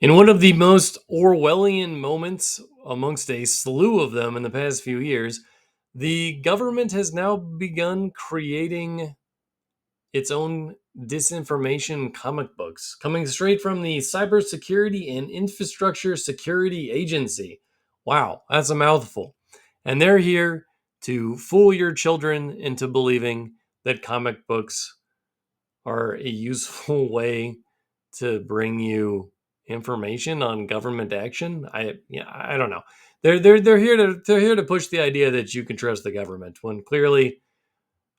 In one of the most Orwellian moments amongst a slew of them in the past few years, the government has now begun creating its own disinformation comic books, coming straight from the Cybersecurity and Infrastructure Security Agency. Wow, that's a mouthful. And they're here to fool your children into believing that comic books are a useful way to bring you information on government action. I don't know. They're here to push the idea that you can trust the government when clearly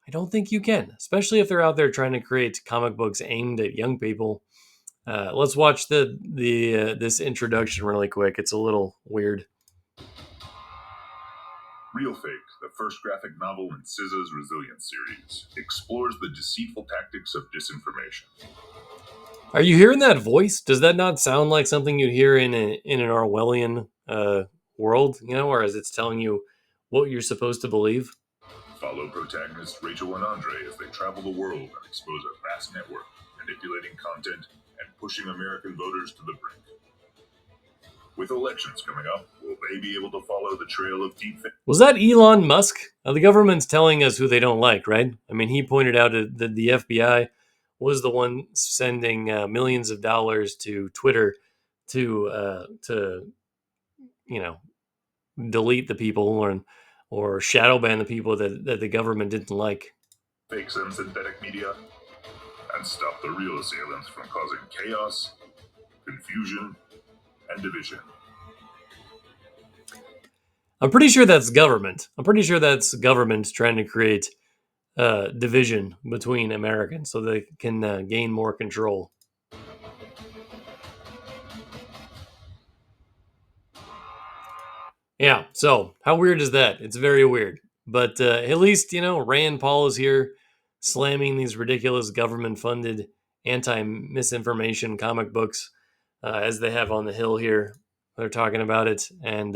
I don't think you can, especially if they're out there trying to create comic books aimed at young people. Let's watch the this introduction really quick. It's a little weird. Real Fake, the first graphic novel in SZA's Resilience series, explores the deceitful tactics of disinformation. Are you hearing that voice? Does that not sound like something you'd hear in an Orwellian world? You know, whereas it's telling you what you're supposed to believe. Follow protagonists Rachel and Andre as they travel the world and expose a vast network, manipulating content and pushing American voters to the brink. With elections coming up, will they be able to follow the trail of deepfake? Was that Elon Musk? The government's telling us who they don't like, right? I mean, he pointed out that the FBI was the one sending millions of dollars to Twitter to you know delete the people or shadow ban the people that the government didn't like. Fakes and synthetic media, and stop the real assailants from causing chaos, confusion, and division. I'm pretty sure that's government. I'm pretty sure that's government trying to create division between Americans so they can gain more control. Yeah, so how weird is that? It's very weird. But at least, Rand Paul is here slamming these ridiculous government funded anti misinformation comic books as they have on the Hill here. They're talking about it. And,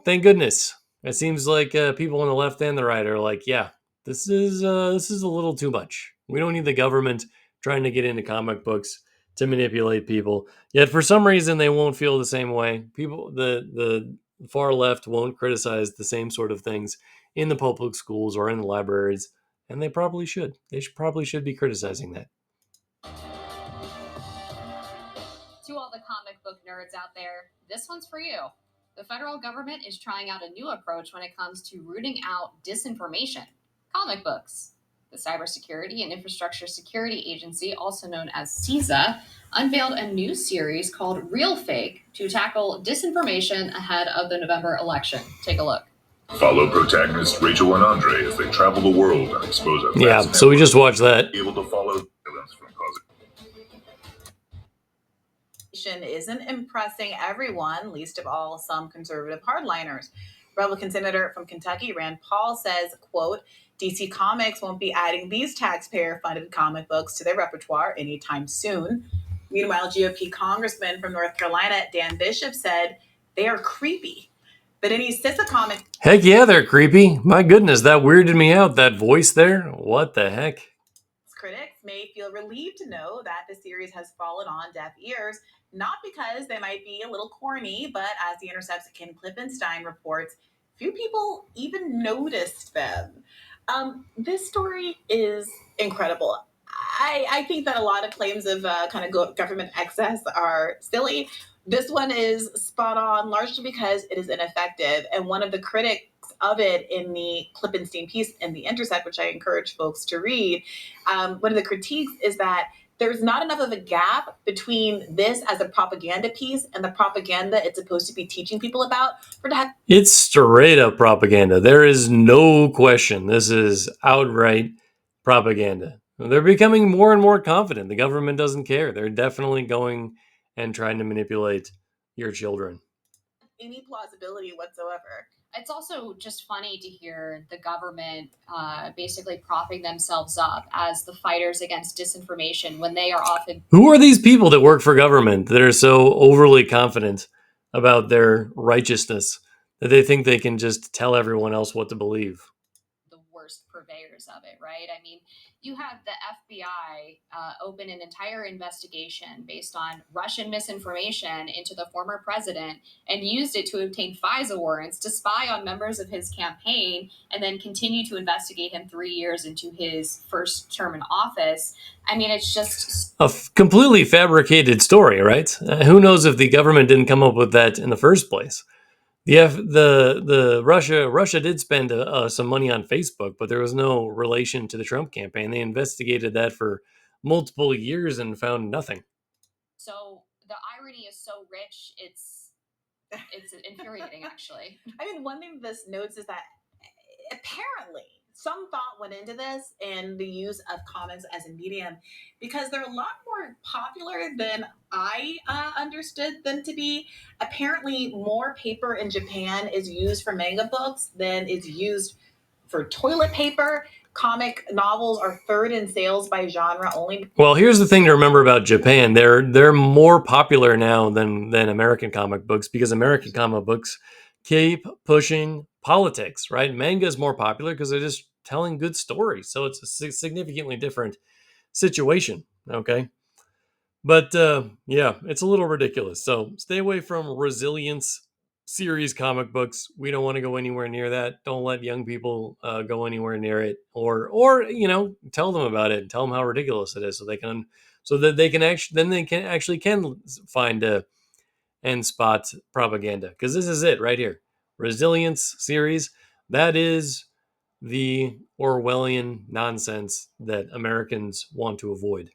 thank goodness. It seems like people on the left and the right are like, yeah, this is a little too much. We don't need the government trying to get into comic books to manipulate people. Yet for some reason they won't feel the same way. People the far left won't criticize the same sort of things in the public schools or in the libraries, and they probably should. Probably should be criticizing that. To all the comic book nerds out there, this one's for you. The federal government is trying out a new approach when it comes to rooting out disinformation. Comic books. The Cybersecurity and Infrastructure Security Agency, also known as CISA, unveiled a new series called Real Fake to tackle disinformation ahead of the November election. Take a look. Follow protagonists Rachel and Andre as they travel the world and expose a Yeah, so we just watched that. Able to follow violence from causing isn't impressing everyone, least of all some conservative hardliners. Republican Senator from Kentucky, Rand Paul, says, quote, DC Comics won't be adding these taxpayer-funded comic books to their repertoire anytime soon. Meanwhile, GOP Congressman from North Carolina, Dan Bishop, said they are creepy. But any CISA comic... Heck yeah, they're creepy. My goodness, that weirded me out, that voice there. What the heck? Critics may feel relieved to know that the series has fallen on deaf ears, not because they might be a little corny, but as The Intercept's Ken Klippenstein reports, few people even noticed them. This story is incredible. I think that a lot of claims of government excess are silly. This one is spot on, largely because it is ineffective. And one of the critics of it in the Klippenstein piece in The Intercept, which I encourage folks to read, one of the critiques is that there's not enough of a gap between this as a propaganda piece and the propaganda it's supposed to be teaching people about. It's straight up propaganda. There is no question. This is outright propaganda. They're becoming more and more confident. The government doesn't care. They're definitely going and trying to manipulate your children. Any plausibility whatsoever. It's also just funny to hear the government basically propping themselves up as the fighters against disinformation when they are often... Who are these people that work for government that are so overly confident about their righteousness that they think they can just tell everyone else what to believe? The worst purveyors of it, right? I mean, You have the FBI open an entire investigation based on Russian misinformation into the former president and used it to obtain FISA warrants to spy on members of his campaign and then continue to investigate him 3 years into his first term in office. I mean, it's just a completely fabricated story, right? Who knows if the government didn't come up with that in the first place? The Russia did spend some money on Facebook, but there was no relation to the Trump campaign. They investigated that for multiple years and found nothing. So the irony is so rich, it's infuriating, actually. I mean, one thing this notes is that apparently some thought went into this and the use of comics as a medium because they're a lot more popular than I understood them to be. Apparently, more paper in Japan is used for manga books than is used for toilet paper. Comic novels are third in sales by genre only. Well, here's the thing to remember about Japan. They're more popular now than American comic books because American comic books keep pushing politics, right? Manga is more popular because they're just telling good stories. So it's a significantly different situation, okay? But yeah, it's a little ridiculous. So stay away from resilience series comic books. We don't want to go anywhere near that. Don't let young people go anywhere near it, or tell them about it and tell them how ridiculous it is, so that they can actually can find and spot propaganda, because this is it right here. Resilience series, that is the Orwellian nonsense that Americans want to avoid.